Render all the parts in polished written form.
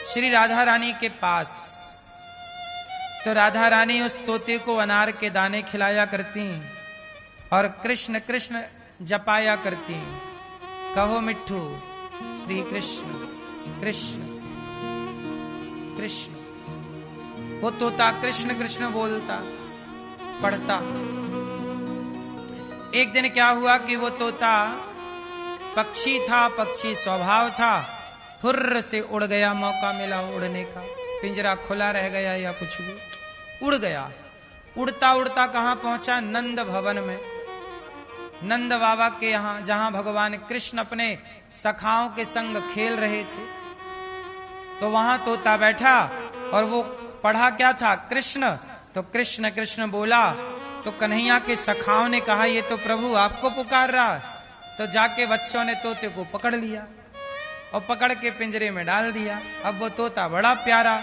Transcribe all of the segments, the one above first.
श्री राधा रानी के पास। तो राधा रानी उस तोते को अनार के दाने खिलाया करती और कृष्ण कृष्ण जपाया करती। कहो मिट्ठू श्री कृष्ण कृष्ण कृष्ण। वो तोता कृष्ण कृष्ण बोलता पढ़ता। एक दिन क्या हुआ कि वो तोता पक्षी था, पक्षी स्वभाव था, फुर्र से उड़ गया। मौका मिला उड़ने का, पिंजरा खुला रह गया या कुछ भी, उड़ गया। उड़ता उड़ता कहां पहुंचा? नंद भवन में, नंद बाबा के यहां, जहां भगवान कृष्ण अपने सखाओं के संग खेल रहे थे। तो वहां तोता बैठा और वो पढ़ा क्या था? कृष्ण। तो कृष्ण कृष्ण बोला तो कन्हैया के सखाओं ने कहा ये तो प्रभु आपको पुकार रहा। तो जाके बच्चों ने तोते को पकड़ लिया और पकड़ के पिंजरे में डाल दिया। अब वो तोता बड़ा प्यारा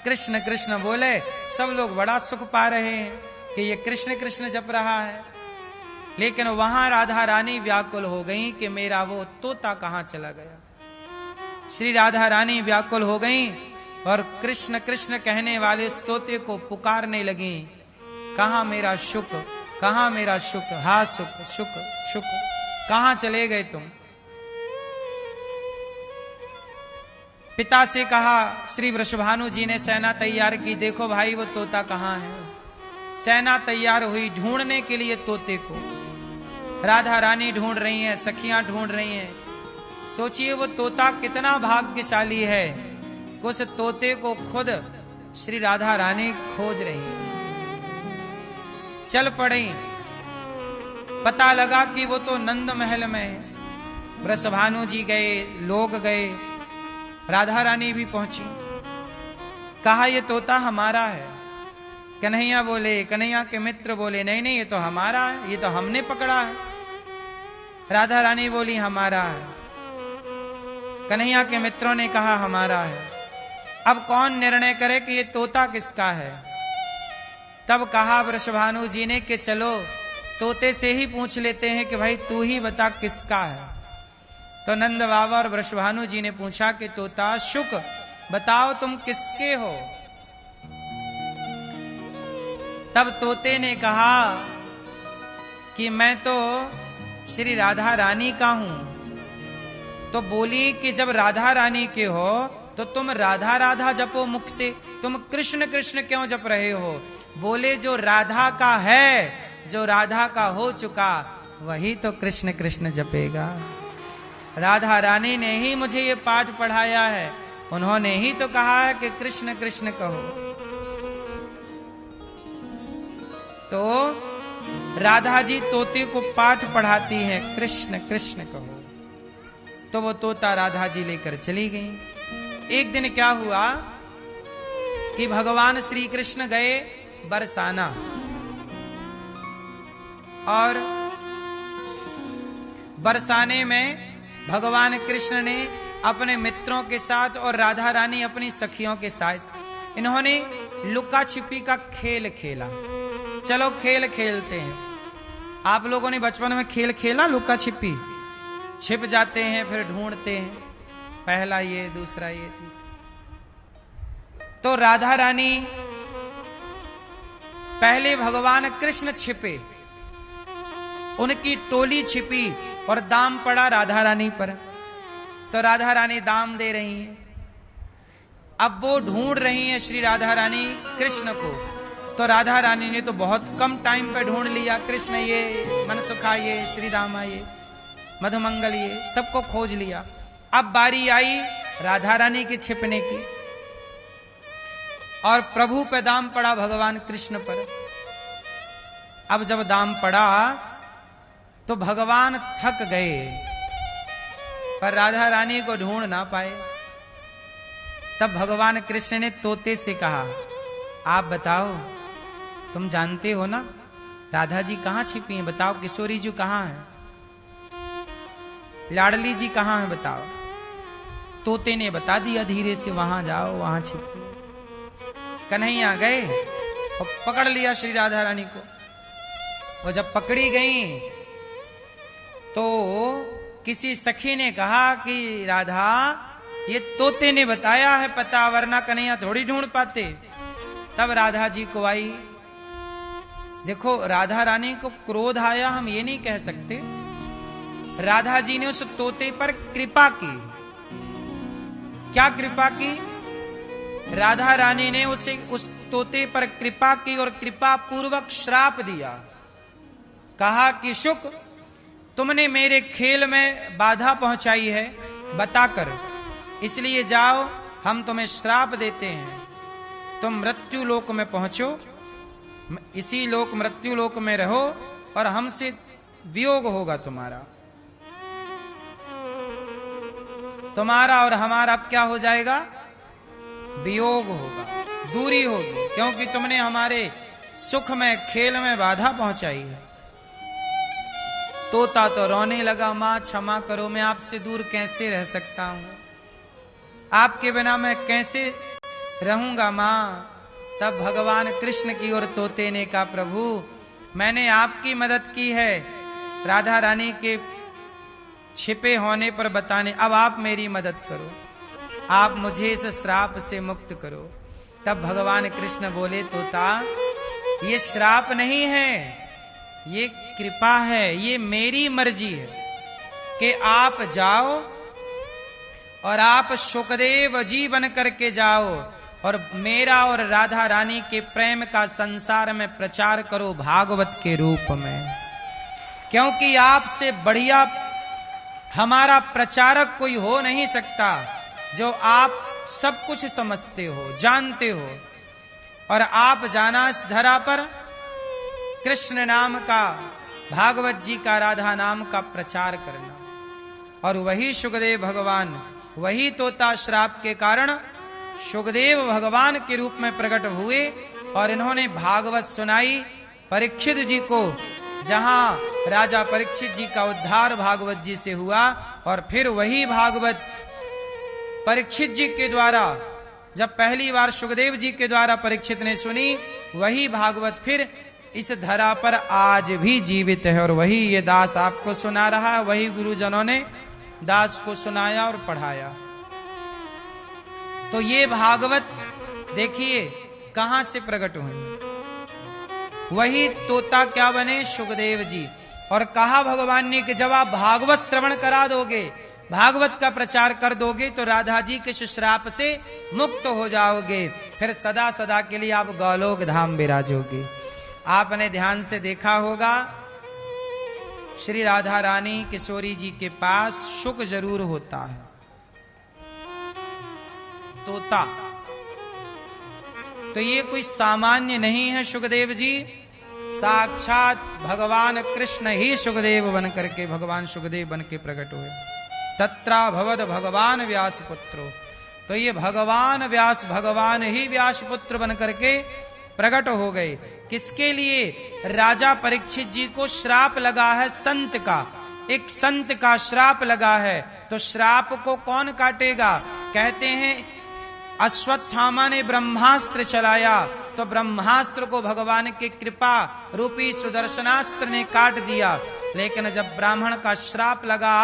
कृष्ण कृष्ण बोले, सब लोग बड़ा सुख पा रहे हैं कि ये कृष्ण कृष्ण जप रहा है। लेकिन वहां राधा रानी व्याकुल हो गई कि मेरा वो तोता कहां चला गया। श्री राधा रानी व्याकुल हो गई और कृष्ण कृष्ण कहने वाले उस तोते को पुकारने लगी, कहां मेरा शुक, कहां मेरा शुक, हा सुख शुक शुक, कहां चले गए तुम? पिता से कहा, श्री वृषभानु जी ने सेना तैयार की, देखो भाई वो तोता कहां है। सेना तैयार हुई ढूंढने के लिए तोते को। राधा रानी ढूंढ रही हैं, सखियां ढूंढ रही हैं। सोचिए वो तोता कितना भाग्यशाली है, उस तोते को खुद श्री राधा रानी खोज रही हैं। चल पड़ी, पता लगा कि वो तो नंद महल में है। वृषभानु जी गए, लोग गए, राधा रानी भी पहुंची। कहा ये तोता हमारा है। कन्हैया बोले, कन्हैया के मित्र बोले नहीं नहीं ये तो हमारा है, ये तो हमने पकड़ा है। राधा रानी बोली हमारा है। कन्हैया के मित्रों ने कहा हमारा है। अब कौन निर्णय करे कि ये तोता किसका है? तब कहा वृषभानु जी ने कि चलो तोते से ही पूछ लेते हैं कि भाई तू ही बता किसका है। तो नंद बाबा और वृषभानु जी ने पूछा कि तोता शुक बताओ तुम किसके हो? तब तोते ने कहा कि मैं तो श्री राधा रानी का हूं। तो बोली कि जब राधा रानी के हो तो तुम राधा राधा जपो मुख से, तुम कृष्ण कृष्ण क्यों जप रहे हो? बोले जो राधा का है, जो राधा का हो चुका, वही तो कृष्ण कृष्ण जपेगा। राधा रानी ने ही मुझे ये पाठ पढ़ाया है, उन्होंने ही तो कहा है कि कृष्ण कृष्ण कहो। तो राधा जी तोते को पाठ पढ़ाती हैं, कृष्ण कृष्ण कहो। तो वो तोता राधा जी लेकर चली गई। एक दिन क्या हुआ कि भगवान श्री कृष्ण गए बरसाना और बरसाने में भगवान कृष्ण ने अपने मित्रों के साथ और राधा रानी अपनी सखियों के साथ इन्होंने लुका छिपी का खेल खेला। चलो खेल खेलते हैं। आप लोगों ने बचपन में खेल खेला लुका छिपी? छिप जाते हैं फिर ढूंढते हैं, पहला ये दूसरा ये तीसरा। तो राधा रानी पहले भगवान कृष्ण छिपे, उनकी टोली छिपी और दाम पड़ा राधा रानी पर। तो राधा रानी दाम दे रही हैं। अब वो ढूंढ रही हैं श्री राधा रानी कृष्ण को। तो राधा रानी ने तो बहुत कम टाइम पे ढूंढ लिया, कृष्ण ये, मनसुखा ये, श्री दामा ये, मधुमंगल ये, सबको खोज लिया। अब बारी आई राधा रानी के छिपने की और प्रभु पे दाम पड़ा भगवान कृष्ण पर। अब जब दाम पड़ा तो भगवान थक गए पर राधा रानी को ढूंढ ना पाए। तब भगवान कृष्ण ने तोते से कहा, आप बताओ, तुम जानते हो ना राधा जी कहां छिपी हैं? बताओ किशोरी जी कहां है, लाडली जी कहां है, बताओ। तोते ने बता दिया धीरे से, वहां जाओ वहां छिपी। कन्हैया गए और पकड़ लिया श्री राधा रानी को। और जब पकड़ी गई तो किसी सखी ने कहा कि राधा ये तोते ने बताया है पता, वरना कन्हैया थोड़ी ढूंढ पाते। तब राधा जी को आई। देखो राधा रानी को क्रोध आया हम ये नहीं कह सकते, राधा जी ने उस तोते पर कृपा की। क्या कृपा की? राधा रानी ने उसे उस तोते पर कृपा की और कृपा पूर्वक श्राप दिया। कहा कि शुक, तुमने मेरे खेल में बाधा पहुंचाई है बताकर, इसलिए जाओ हम तुम्हें श्राप देते हैं, तुम मृत्यु लोक में पहुंचो, इसी लोक मृत्यु लोक में रहो और हमसे वियोग होगा तुम्हारा और हमारा क्या हो जाएगा? वियोग होगा, दूरी होगी, क्योंकि तुमने हमारे सुख में खेल में बाधा पहुंचाई है। तोता तो रोने लगा, मां क्षमा करो, मैं आपसे दूर कैसे रह सकता हूं, आपके बिना मैं कैसे रहूंगा मां। तब भगवान कृष्ण की ओर तोते ने कहा, प्रभु मैंने आपकी मदद की है राधा रानी के छिपे होने पर बताने, अब आप मेरी मदद करो, आप मुझे इस श्राप से मुक्त करो। तब भगवान कृष्ण बोले, तोता ये श्राप नहीं है, ये कृपा है, ये मेरी मर्जी है कि आप जाओ और आप सुखदेव जी बन करके जाओ और मेरा और राधा रानी के प्रेम का संसार में प्रचार करो भागवत के रूप में, क्योंकि आपसे बढ़िया हमारा प्रचारक कोई हो नहीं सकता, जो आप सब कुछ समझते हो, जानते हो, और आप जाना इस धरा पर कृष्ण नाम का, भागवत जी का, राधा नाम का प्रचार करना। और वही सुखदेव भगवान, वही तोता श्राप के कारण सुखदेव भगवान के रूप में प्रकट हुए और इन्होंने भागवत सुनाई परीक्षित जी को, जहां राजा परीक्षित जी का उद्धार भागवत जी से हुआ। और फिर वही भागवत परीक्षित जी के द्वारा, जब पहली बार सुखदेव जी के द्वारा परीक्षित ने सुनी, वही भागवत फिर इस धरा पर आज भी जीवित है। और वही ये दास आपको सुना रहा है, वही गुरुजनों ने दास को सुनाया और पढ़ाया। तो ये भागवत देखिए कहां से प्रकट हुई, वही तोता क्या बने? सुखदेव जी। और कहा भगवान ने कि जब आप भागवत श्रवण करा दोगे, भागवत का प्रचार कर दोगे, तो राधा जी के श्राप से मुक्त हो जाओगे, फिर सदा सदा के लिए आप गौलोक धाम विराजोगे। आपने ध्यान से देखा होगा, श्री राधा रानी किशोरी जी के पास शुक जरूर होता है, तोता। तो ये कोई सामान्य नहीं है सुखदेव जी, साक्षात भगवान कृष्ण ही सुखदेव बन करके, भगवान सुखदेव बन के प्रकट हुए। तत्रा भवद भगवान व्यास पुत्रो, तो ये भगवान व्यास, भगवान ही व्यास पुत्र बन करके प्रकट हो गए। किसके लिए? राजा परीक्षित जी को श्राप लगा है संत का, एक संत का श्राप लगा है, तो श्राप को कौन काटेगा? कहते हैं अश्वत्थामा ने ब्रह्मास्त्र चलाया, तो ब्रह्मास्त्र को भगवान की कृपा रूपी सुदर्शनास्त्र ने काट दिया। लेकिन जब ब्राह्मण का श्राप लगा,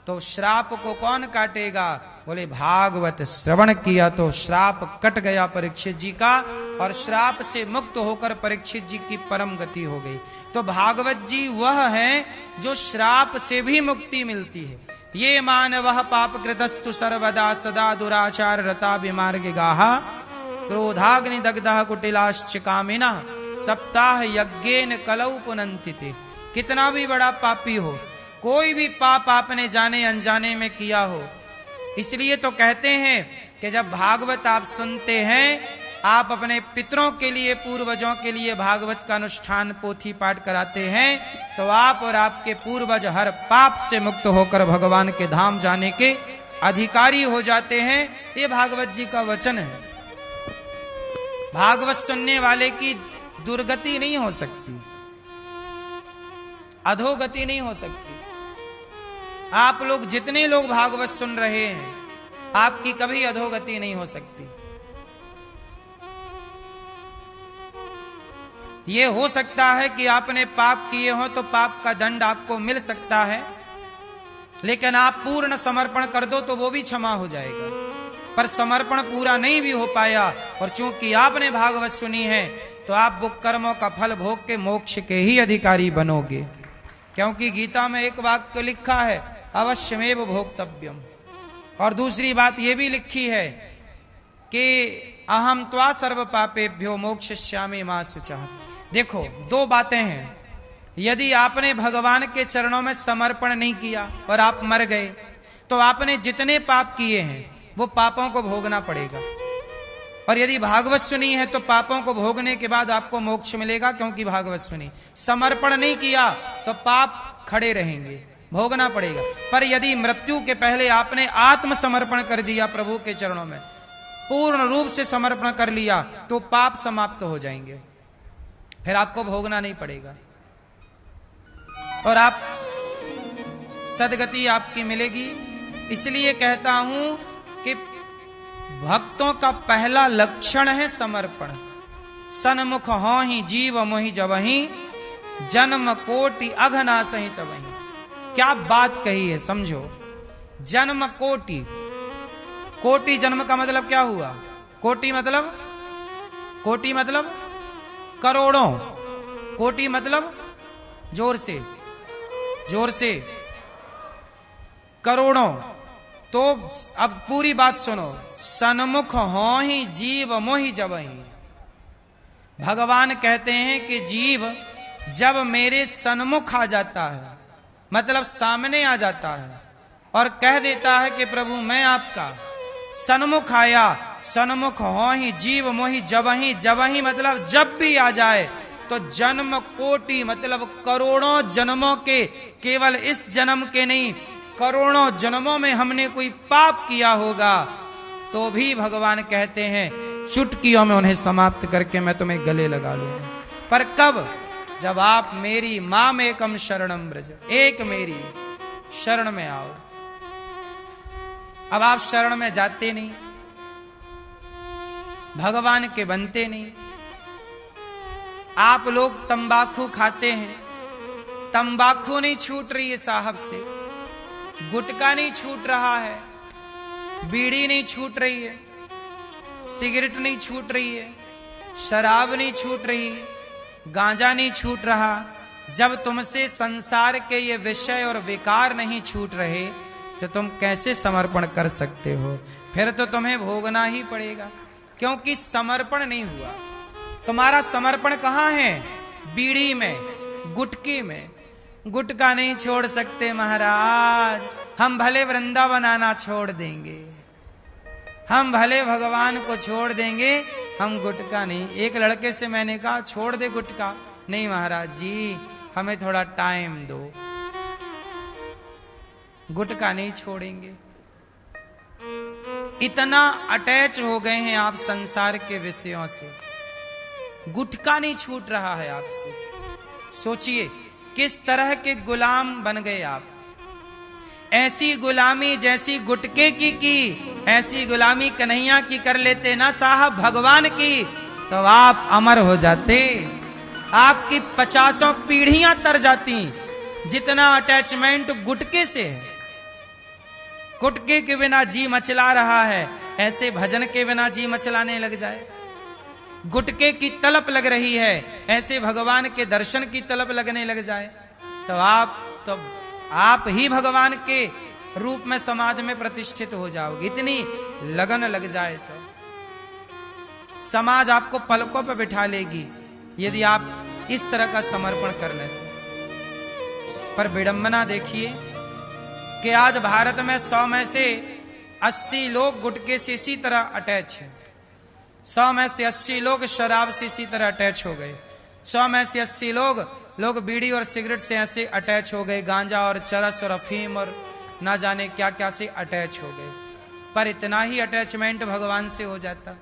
तो श्राप को कौन काटेगा? बोले भागवत श्रवण किया तो श्राप कट गया परीक्षित जी का, और श्राप से मुक्त होकर परीक्षित जी की परम गति हो गई। तो भागवत जी वह है जो श्राप से भी मुक्ति मिलती है। ये मानवः पाप कृतस्तु सर्वदा सदा दुराचार रता विमार्ग गाहा, क्रोधाग्नि दग्धः कुटिलाश्च कामिनः सप्ताह यज्ञेन कलौ पुनन्तिते। कितना भी बड़ा पापी हो, कोई भी पाप आपने जाने अनजाने में किया हो, इसलिए तो कहते हैं कि जब भागवत आप सुनते हैं, आप अपने पितरों के लिए, पूर्वजों के लिए भागवत का अनुष्ठान पोथी पाठ कराते हैं, तो आप और आपके पूर्वज हर पाप से मुक्त होकर भगवान के धाम जाने के अधिकारी हो जाते हैं। ये भागवत जी का वचन है। भागवत सुनने वाले की दुर्गति नहीं हो सकती, अधोगति नहीं हो सकती। आप लोग जितने लोग भागवत सुन रहे हैं, आपकी कभी अधोगति नहीं हो सकती। ये हो सकता है कि आपने पाप किए हो तो पाप का दंड आपको मिल सकता है, लेकिन आप पूर्ण समर्पण कर दो तो वो भी क्षमा हो जाएगा। पर समर्पण पूरा नहीं भी हो पाया और चूंकि आपने भागवत सुनी है तो आप वो कर्मों का फल भोग के मोक्ष के ही अधिकारी बनोगे। क्योंकि गीता में एक वाक्य लिखा है, अवश्यमेव भोक्तव्यम। और दूसरी बात ये भी लिखी है कि अहम त्वा सर्व पापेभ्यो मोक्षयिष्यामि मा शुचः। देखो, दो बातें हैं। यदि आपने भगवान के चरणों में समर्पण नहीं किया और आप मर गए तो आपने जितने पाप किए हैं वो पापों को भोगना पड़ेगा। और यदि भागवत सुनी है तो पापों को भोगने के बाद आपको मोक्ष मिलेगा, क्योंकि भागवत सुनी। समर्पण नहीं किया तो पाप खड़े रहेंगे, भोगना पड़ेगा। पर यदि मृत्यु के पहले आपने आत्मसमर्पण कर दिया प्रभु के चरणों में, पूर्ण रूप से समर्पण कर लिया, तो पाप समाप्त हो जाएंगे, फिर आपको भोगना नहीं पड़ेगा और आप सदगति आपकी मिलेगी। इसलिए कहता हूं कि भक्तों का पहला लक्षण है समर्पण। सन्मुख हो ही जीव मोहि जबहि, जन्म कोटि अघना सहित तबहि। क्या बात कही है, समझो। जन्म कोटि, कोटि जन्म का मतलब क्या हुआ? कोटि मतलब, कोटि मतलब करोड़ों, कोटि मतलब जोर से, जोर से, करोड़ों। तो अब पूरी बात सुनो। सन्मुख हो ही जीव मोहि जबहि। भगवान कहते हैं कि जीव जब मेरे सन्मुख आ जाता है, मतलब सामने आ जाता है और कह देता है कि प्रभु मैं आपका, सन्मुख आया, सन्मुख हो ही जीव मोहि जबहि। जबहि मतलब जब भी आ जाए, तो जन्म कोटि मतलब करोड़ों जन्मों के, केवल इस जन्म के नहीं, करोड़ों जन्मों में हमने कोई पाप किया होगा तो भी भगवान कहते हैं चुटकियों में उन्हें समाप्त करके मैं तुम्हें गले लगा लूंगा। पर कब? जब आप मेरी माम एकम शरणम ब्रज, एक मेरी शरण में आओ। अब आप शरण में जाते नहीं, भगवान के बनते नहीं। आप लोग तंबाकू खाते हैं, तंबाकू नहीं छूट रही है साहब से, गुटखा नहीं छूट रहा है, बीड़ी नहीं छूट रही है, सिगरेट नहीं छूट रही है, शराब नहीं छूट रही, गांजा नहीं छूट रहा। जब तुमसे संसार के ये विषय और विकार नहीं छूट रहे तो तुम कैसे समर्पण कर सकते हो? फिर तो तुम्हें भोगना ही पड़ेगा, क्योंकि समर्पण नहीं हुआ। तुम्हारा समर्पण कहाँ है? बीड़ी में, गुटके में। गुटका नहीं छोड़ सकते महाराज, हम भले वृंदावन आना छोड़ देंगे, हम भले भगवान को छोड़ देंगे, हम गुटका नहीं। एक लड़के से मैंने कहा छोड़ दे गुटका, नहीं महाराज जी हमें थोड़ा टाइम दो, गुटका नहीं छोड़ेंगे। इतना अटैच हो गए हैं आप संसार के विषयों से, गुटका नहीं छूट रहा है आपसे। सोचिए किस तरह के गुलाम बन गए आप। ऐसी गुलामी जैसी गुटके की ऐसी गुलामी कन्हैया की कर लेते ना साहब भगवान की, तो आप अमर हो जाते, आपकी 50 पीढ़ियां तर जाती। जितना अटैचमेंट गुटके से है, गुटके के बिना जी मचला रहा है, ऐसे भजन के बिना जी मचलाने लग जाए। गुटके की तलप लग रही है, ऐसे भगवान के दर्शन की तलप लगने लग जाए, तो आप ही भगवान के रूप में समाज में प्रतिष्ठित हो जाओगे। इतनी लगन लग जाए तो समाज आपको पलकों पर बिठा लेगी, यदि आप इस तरह का समर्पण कर लें। पर विडंबना देखिए कि आज भारत में 100 में से 80 लोग गुटके से इसी तरह अटैच हैं, 100 में से 80 लोग शराब से इसी तरह अटैच हो गए, 100 में से 80 लोग बीड़ी और सिगरेट से ऐसे अटैच हो गए, गांजा और चरस और अफीम और ना जाने क्या क्या से अटैच हो गए। पर इतना ही अटैचमेंट भगवान से हो जाता।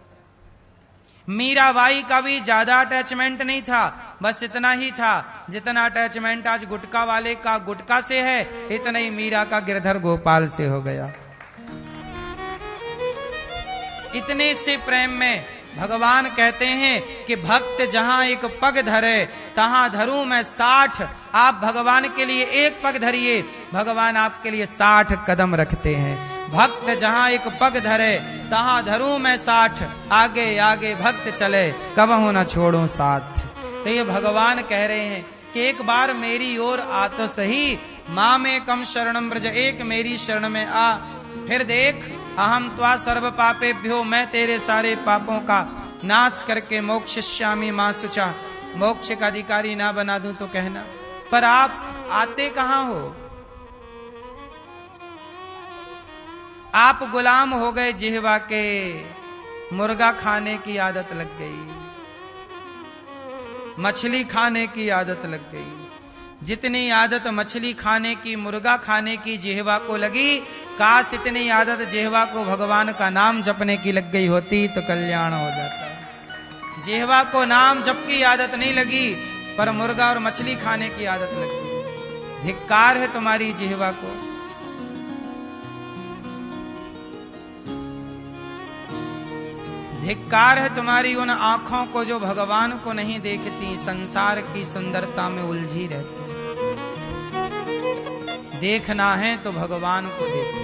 मीराबाई का भी ज्यादा अटैचमेंट नहीं था, बस इतना ही था जितना अटैचमेंट आज गुटखा वाले का गुटखा से है, इतना ही मीरा का गिरधर गोपाल से हो गया। इतने से प्रेम में भगवान कहते हैं कि भक्त जहां एक पग धरे तहां धरूं मैं 60 आप भगवान के लिए एक पग धरिए, भगवान आपके लिए 60 कदम रखते हैं। भक्त जहां एक पग धरे तहां धरूं मैं 60, आगे आगे भक्त चले कबहू न छोड़ूं साथ। तो ये भगवान कह रहे हैं कि एक बार मेरी ओर आ तो सही, मां में कम शरणम ब्रज, एक मेरी शरण में आ, फिर देख अहम त्वा सर्व पापेभ्यो, मैं तेरे सारे पापों का नाश करके मोक्षयिष्यामि मां शुचा, मोक्ष का अधिकारी ना बना दूं तो कहना। पर आप आते कहां हो? आप गुलाम हो गए जिह्वा के, मुर्गा खाने की आदत लग गई, मछली खाने की आदत लग गई। जितनी आदत मछली खाने की, मुर्गा खाने की जिह्वा को लगी, काश इतनी आदत जिह्वा को भगवान का नाम जपने की लग गई होती तो कल्याण हो जाता। जिह्वा को नाम जप की आदत नहीं लगी, पर मुर्गा और मछली खाने की आदत लग गई। धिक्कार है तुम्हारी जिह्वा को। धिक्कार है तुम्हारी उन आंखों को जो भगवान को नहीं देखती, संसार की सुंदरता में उलझी रहती। देखना है तो भगवान को देखो।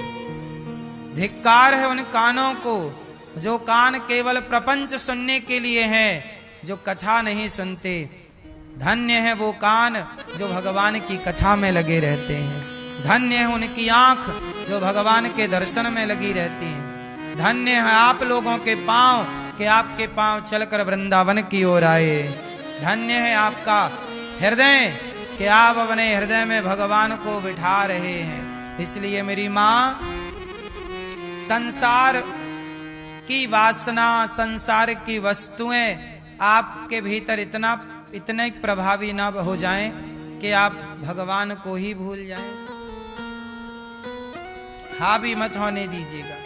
धिक्कार है उन कानों को जो कान केवल प्रपंच सुनने के लिए है, जो कथा नहीं सुनते। धन्य है वो कान जो भगवान की कथा में लगे रहते हैं। धन्य है उनकी आंख जो भगवान के दर्शन में लगी रहती है। धन्य है आप लोगों के पांव कि आपके पांव चलकर वृंदावन की ओर आए। धन्य है आपका हृदय कि आप अपने हृदय में भगवान को बिठा रहे हैं। इसलिए मेरी मां, संसार की वासना, संसार की वस्तुएं आपके भीतर इतने प्रभावी ना हो जाएं कि आप भगवान को ही भूल जाएं। हावी मत होने दीजिएगा।